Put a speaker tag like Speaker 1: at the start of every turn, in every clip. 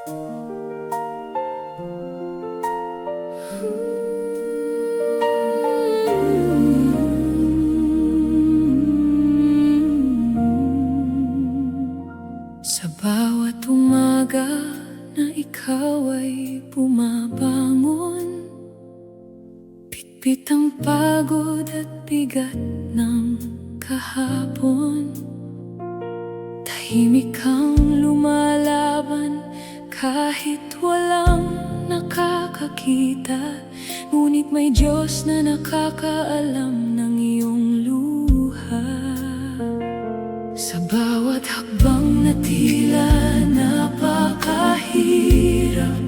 Speaker 1: Sa bawat umaga na ikaw ay bumabangon, bitbit ang pagod at bigat ng kahapon. Tahimik kang lumalaban kahit walang nakakakita, ngunit may Diyos na nakakaalam ng iyong luha. Sa bawat hakbang na tila napakahirap,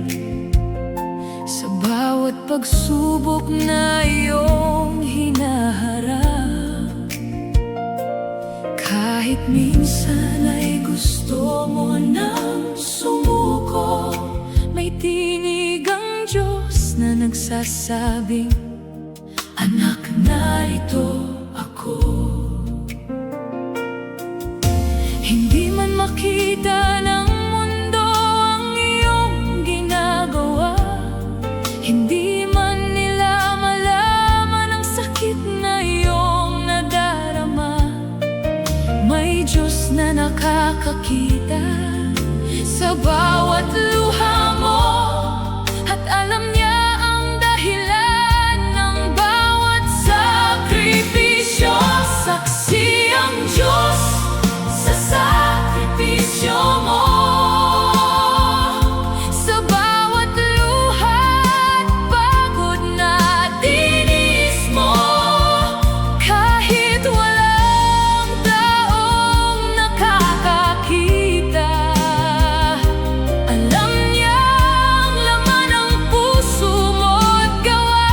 Speaker 1: sa bawat pagsubok na iyong hinaharap, kahit minsan ay gusto mo nang sumuko, may tinig ang Diyos na nagsasabing, anak, narito ako. Hindi man makita ng mundo ang iyong ginagawa, hindi man nila malaman ang sakit na iyong nadarama, may Diyos na nakakakita sa bawat luha mo, at alam niya ang dahilan ng bawat sakripisyo. Saksi ang Diyos sa sakripisyo mo, sa bawat luha at pagod na tinis mo, kahit walang taong nakakakita. Alam niya ang laman ng puso mo't gawa.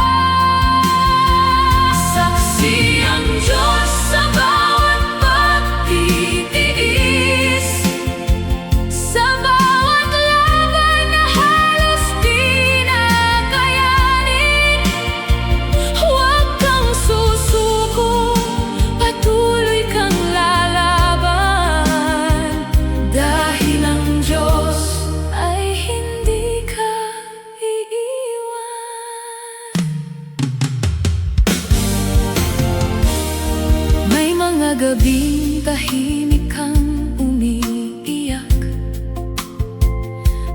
Speaker 1: Saksi ang Diyos sa bawat pagtitiis, sa bawat laban na halos di na kayanin. Huwag kang susuko, patuloy kang lalaban, dahil ang Diyos ay hindi ka iiwan. May mga gabing tahimik kang umiiyak,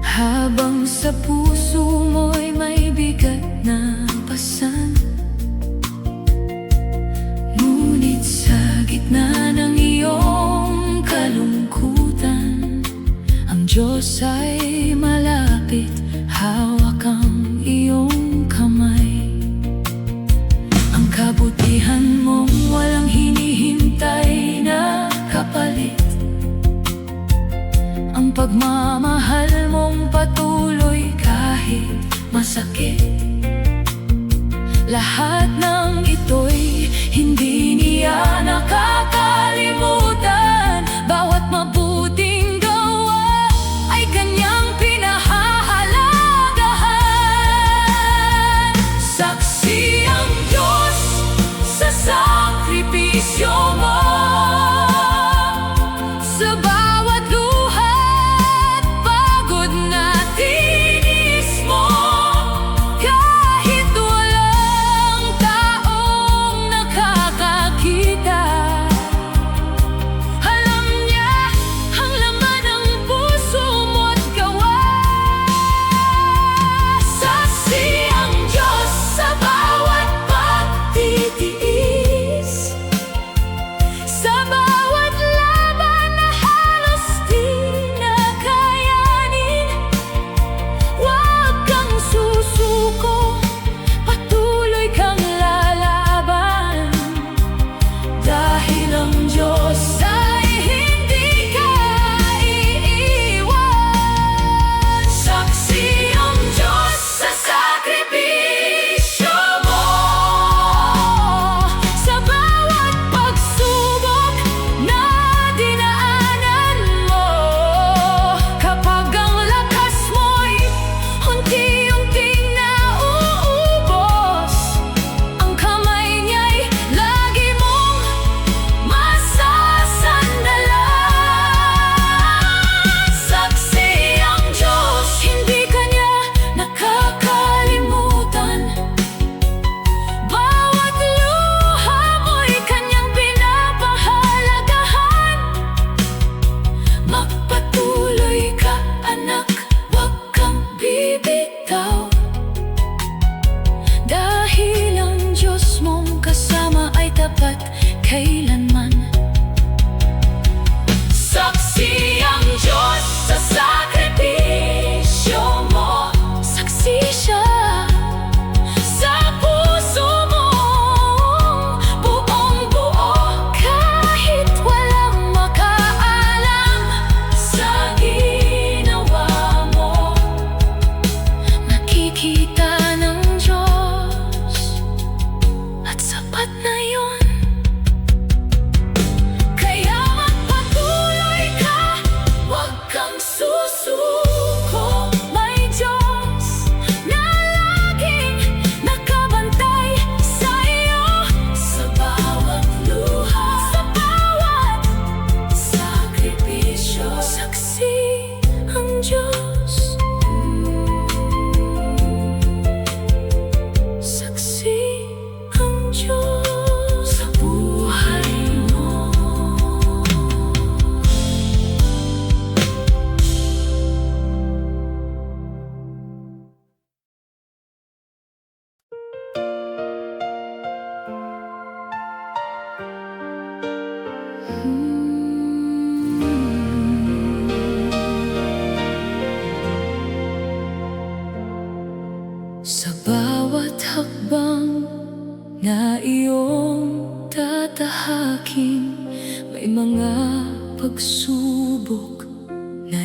Speaker 1: habang sa puso mo'y may bigat na pasan. Ngunit sa gitna ng iyong kalungkutan, ang Diyos ay malapit, hawak ang iyong kamay. Ang kabutihan mong walang hinihintay na kapalit, ang pagmamahal mong patuloy kahit masakit. Lahat ng ito'y hindi niya nakakalimutan. Bawat mabuting gawa ay kanyang pinahahalagahan. Saksi ang Diyos sa sakripisyo mo, sa bawat luha at pagod na tinis mo, kahit walang taong nakakakita.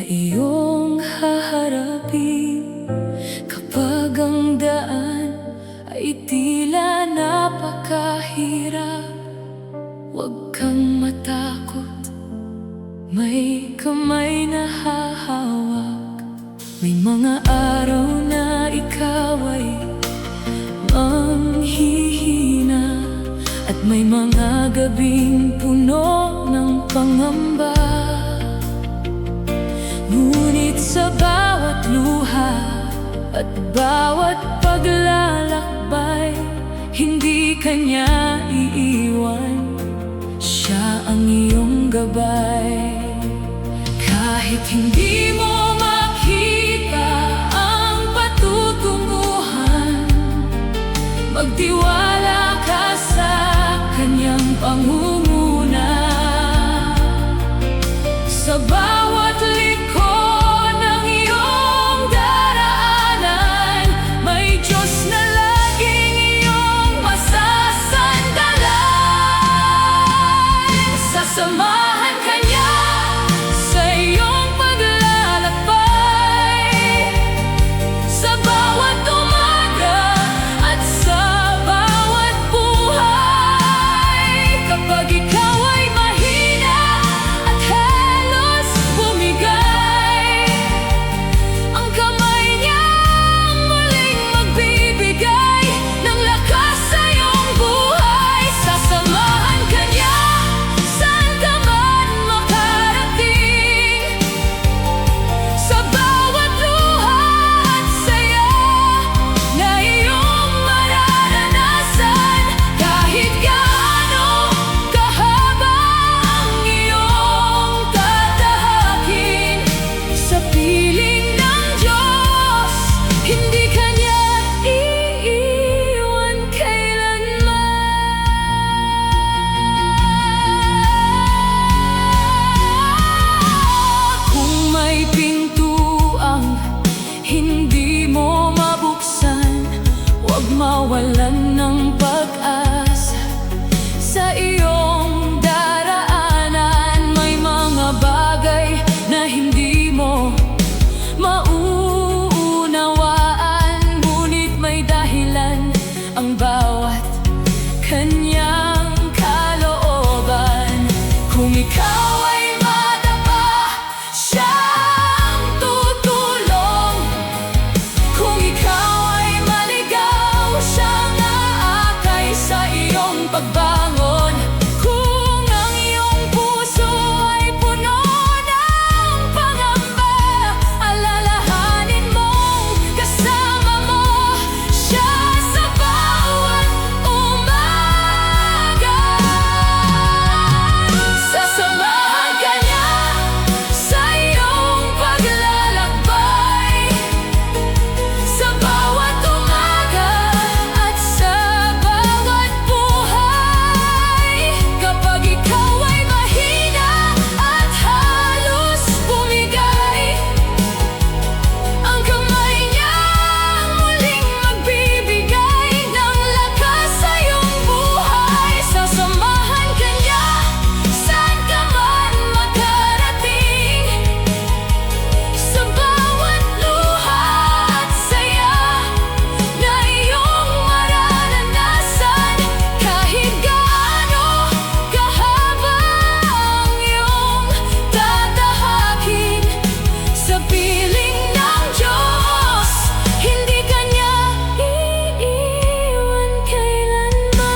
Speaker 1: iyong haharapin kapag ang daan ay tila napakahirap. Huwag kang matakot, may kamay na hahawak. May mga araw na ikaw ay manghihina, at may mga gabing puno ng pangamba. Ngunit sa bawat luha at bawat paglalakbay, hindi ka niya iiwan, siya ang iyong gabay. Kahit hindi mo makita ang patutunguhan, magtiwala ka sa kanyang pangunguna. Sa bawat liko ng iyong daraanan, may Diyos na laging iyong masasandalan. Sasamahan ka niya sa iyong paglalakbay, sa bawat umaga at sa bawat buhay. Kapag ikaw ay mahina at halos bumigay, ang kamay niya ang muling magbibigay ng lakas sa iyong buhay. Sasamahan ka niya saan ka man makarating, sa bawat luha at saya na iyong mararanasan. Kahit gaano kahaba ang iyong tatahakin, sa piling ng Diyos, hindi ka niya iiwan kailanman. Kung may pintuang hindi mo mabuksan, huwag mawalan ng pag-asa. Sa iyong daraanan, may mga bagay na hindi mo mauunawaan, ngunit may dahilan ang bawat kanyang kalooban. Kung ikaw ay madapa, siyang tutulong. Kung ikaw ay maligaw, siyang aakay sa iyong pagbangon. Kung ang iyong puso ay puno ng pangamba, alalahanin mong kasama mo siya sa bawat umaga. Sasamahan ka niya sa iyong paglalakbay, sa bawat umaga at sa bawat buhay. Kapag ikaw ay mahina at halos bumigay, ang kamay niya ang muling magbibigay ng lakas sa iyong buhay. Sasamahan ka niya saan ka man makarating, sa bawat luha at saya na iyong mararanasan. Kahit gaano kahaba ang iyong tatahakin, sa piling ng Diyos, hindi ka niya iiwan kailanman.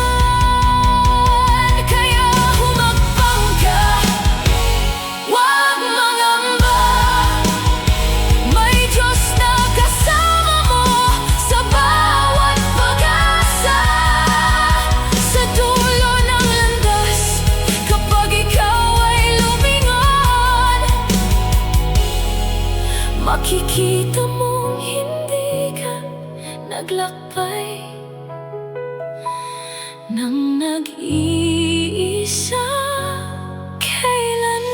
Speaker 1: Kaya humakbang ka, huwag mangamba, may Diyos na kasama mo sa bawat pag-asa. Sa dulo ng landas, kapag ikaw ay lumingon, makikita mong hindi ka naglakbay ng nag-iisa kailanman.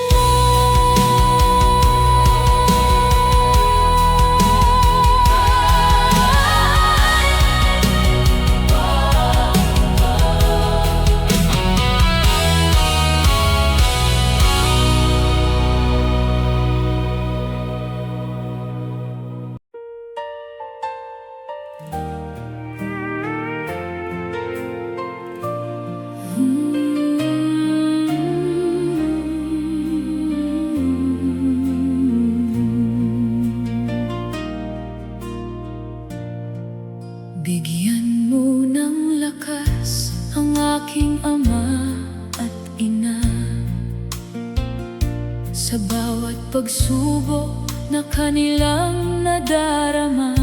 Speaker 1: pagsubok na kanilang nadarama.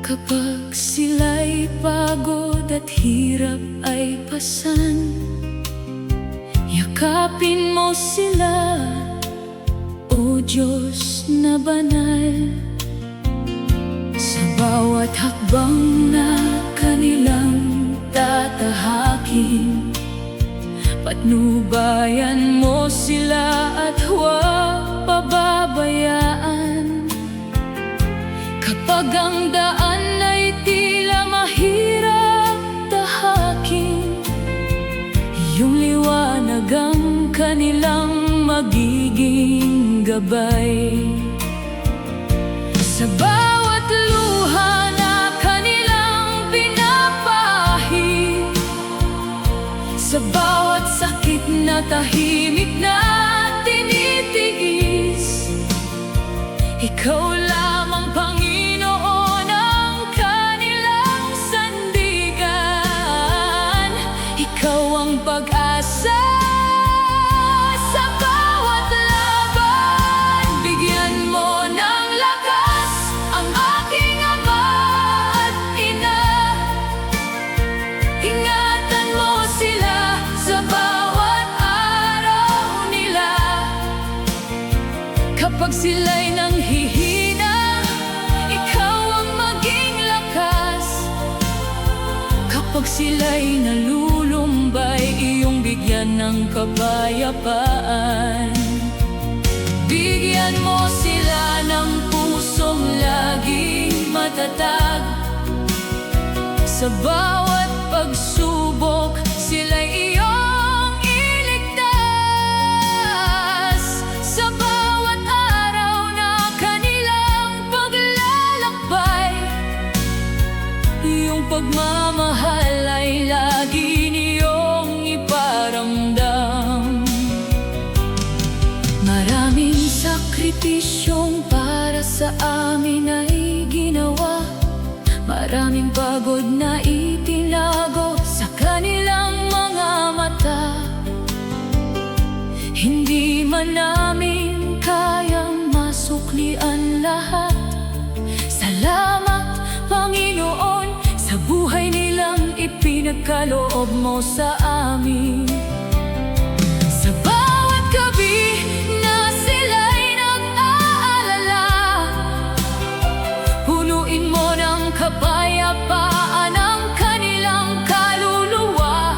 Speaker 1: Kapag sila'y pagod at hirap ay pasan, yakapin mo sila, O Diyos na banal. Sa bawat hakbang na kanilang tatahakin, patnubayan mo sila at huwag pababayaan. Kapag ang daan ay tila mahirap tahakin, iyong liwanag ang kanilang magiging gabay. Sa bawat luha na kanilang pinapahid, sa bawat sakit na tahimik na tinitiis, ikaw lamang, Panginoon, ang kanilang sandigan. Ikaw ang pag-asa sa bawat laban. Bigyan mo ng lakas ang aking ama at ina. Ingatan mo sila sa bawat araw nila. Kapag sila'y nanghihina, ikaw ang maging lakas. Kapag sila'y nalulumbay, iyong bigyan ng kapayapaan. Bigyan mo sila ng pusong laging matatag. Sa bawat pagsubok, sila'y iyong iligtas. Sa bawat araw na kanilang paglalakbay, iyong pagmamahal ay lagi niyong iparamdam. Maraming sakripisyong para sa amin ay ginawa, maraming pagod na itinago sa kanilang mga mata. Hindi man namin kayang masuklian lahat. Salamat, Panginoon, sa buhay nilang ipinagkaloob mo sa amin. Sa bawat gabi na sila'y nag-aalala, punuin mo ng kapayapaan ang kanilang kaluluwa.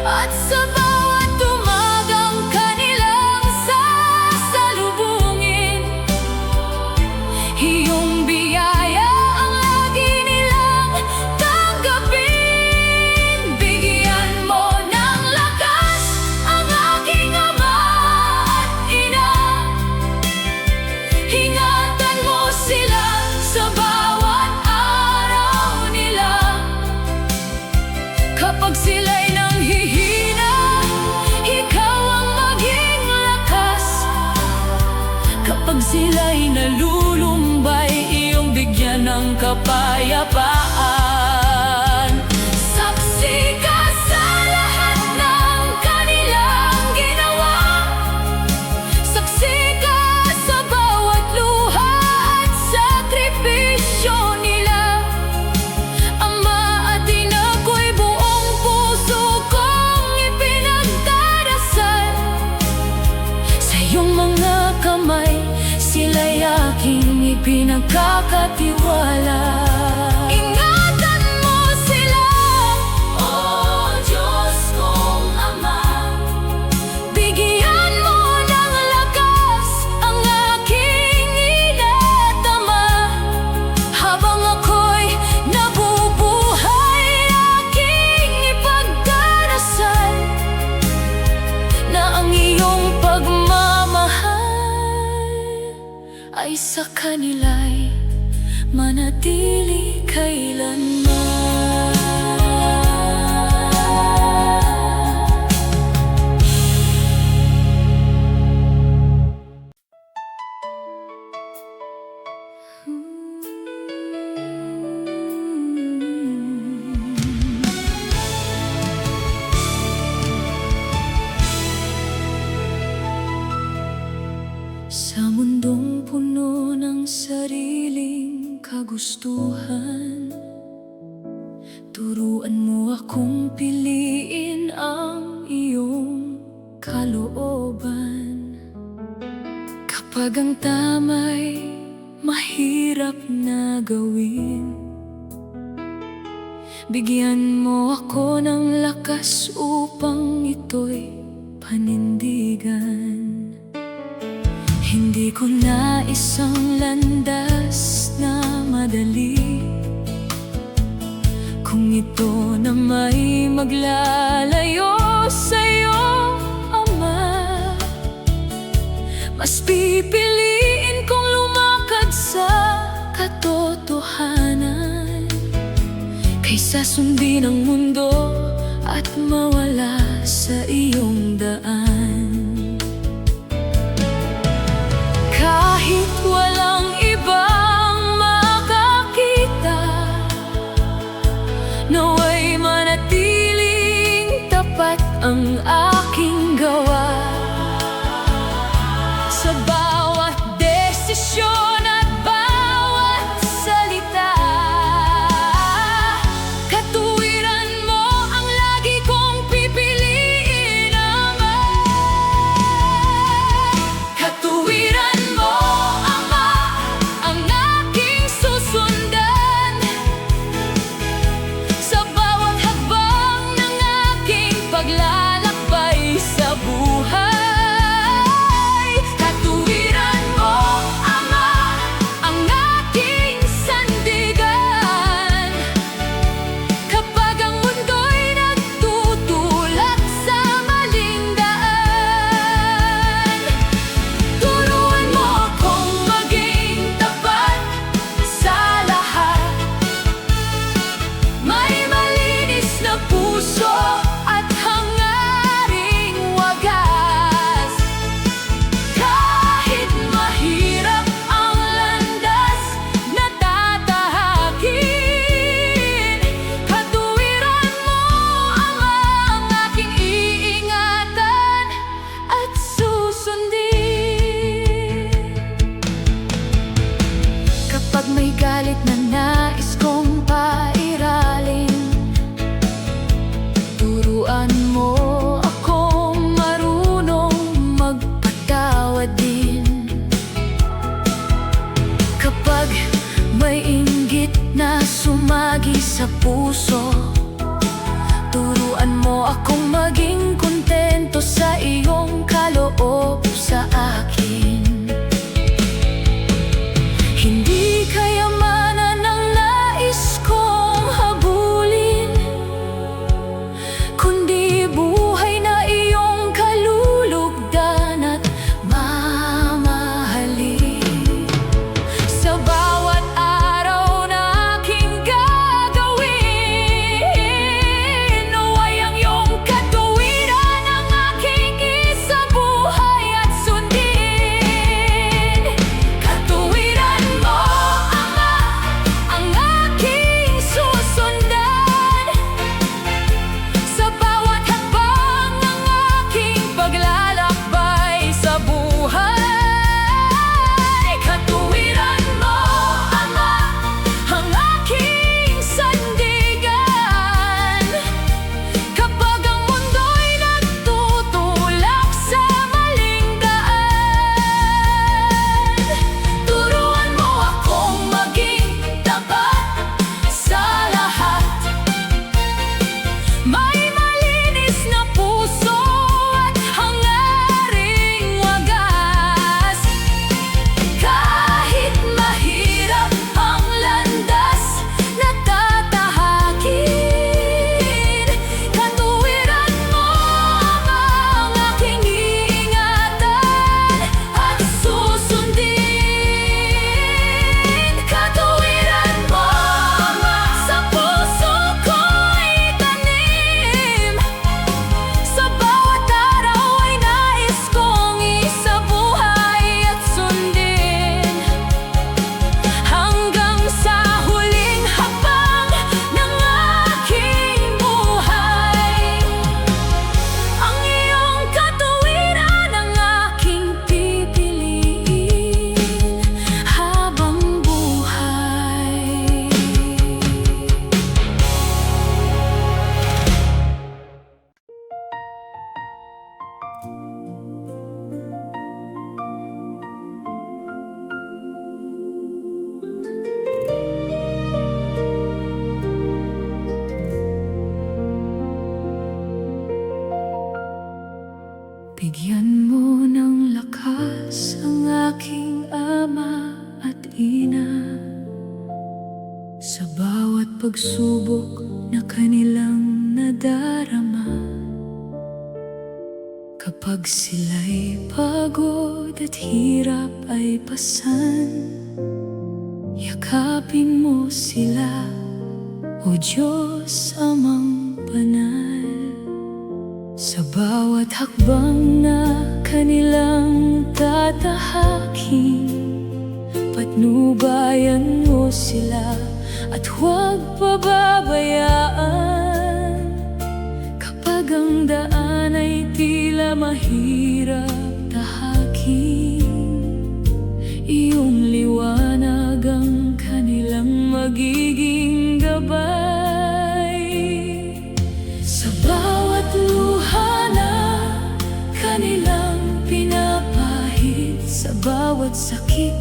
Speaker 1: At sa bawat umagang kanilang sasalubungin, iyong biyaya ang lagi nilang tanggapin. Bigyan mo ng lakas ang aking ama at ina. Ingatan mo sila sa bawat araw nila. Kapag sila'y nanghihina, ikaw ang maging lakas. Kapag sila'y nalulumbay, iyong bigyan ng kapayapaan. Saksi ka sa lahat ng kanilang ginawa. Saksi ka sa bawat luha at sakripisyo nila. Ama at ina ko'y buong puso kong ipinagdarasal. Sa iyong mga kamay, sila'y aking ipinagkakatiwala. Ingatan mo sila, O Diyos kong Ama. Bigyan mo ng lakas ang aking ina't ama. Habang ako'y nabubuhay, aking ipagdarasal na ang iyong pagmamahal ay sa kanila'y manatili kailanman. Sa mundong puno ng sariling kagustuhan, turuan mo akong piliin ang iyong kalooban. Kapag ang tama'y mahirap na gawin, bigyan mo ako ng lakas upang ito'y panindigan. Hindi ko na isang landas na madali, kung ito na may maglalayo sa'yo, Ama. Mas pipiliin kong lumakad sa katotohanan kaysa sundin ang mundo at mawala sa iyong daan. Kahit walang ibang makakita, nawa'y manatiling tapat ang aking gawa. Sa bawat desisyon at bawat salita, katuwiran mo ang lagi kong pipiliin, Ama. Katuwiran mo, Ama, ang aking susundan sa bawat hakbang ng aking paglalakbay sa buhay. Katuwiran mo, Ama, ang aking sandigan kapag ang mundo'y nagtutulak sa maling daan. Turuan mo akong maging tapat sa lahat, may malinis na puso at hangaring wagas. Kahit mahirap ang landas na tatahakin, katuwiran mo, Ama, ang aking iingatan at susundin. Kapag may galit na nais kong pairalin, turuan mo akong marunong magpatawad din. Kapag may inggit na sumagi sa puso, turuan mo akong maging kontento sa iyong kaloob sa akin. Hindi kayamanan ang nais kong habulin, kundi buhay na iyong kalulugdan at mamahalin. Sa bawat araw na aking gagawin, nawa'y ang iyong katuwiran ang aking pagsubok na kanilang nadarama. Kapag sila'y pagod at hirap ay pasan, yakapin mo sila, O Diyos Amang Banal. Sa bawat hakbang na kanilang tatahakin, patnubayan mo sila at huwag pababayaan. Kapag ang daan ay tila mahirap tahakin, iyong liwanag ang kanilang magiging gabay. Sa bawat luha na kanilang pinapahid, sa bawat sakit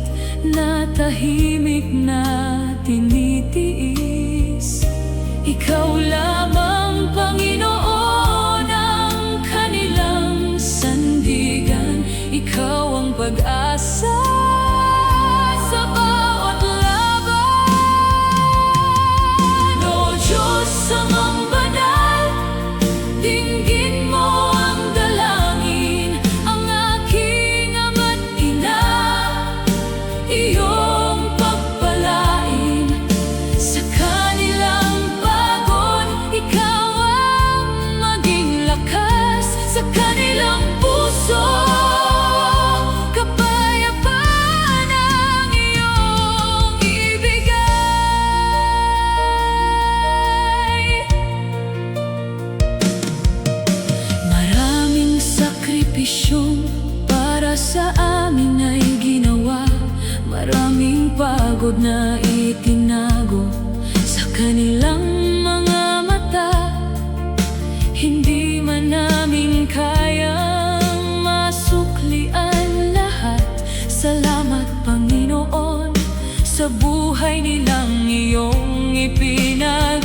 Speaker 1: na tahimik na tinitiis, ikaw lamang, Panginoon, ang kanilang sandigan. Ikaw ang pag-asa sa bawat laban. O Diyos Amang Banal, dinggin mo ang dalangin, ang aking ama't ina, iyong pagpalain. Sa kanilang pagod, ikaw ang maging lakas. Sa kanilang puso, kapayapaan ang iyong ibigay. Maraming sakripisyong para sa amin ay ginawa, maraming pagod na itinago sa kanilang mga mata. Hindi man namin kayang masuklian lahat. Salamat, Panginoon, sa buhay nilang iyong ipinag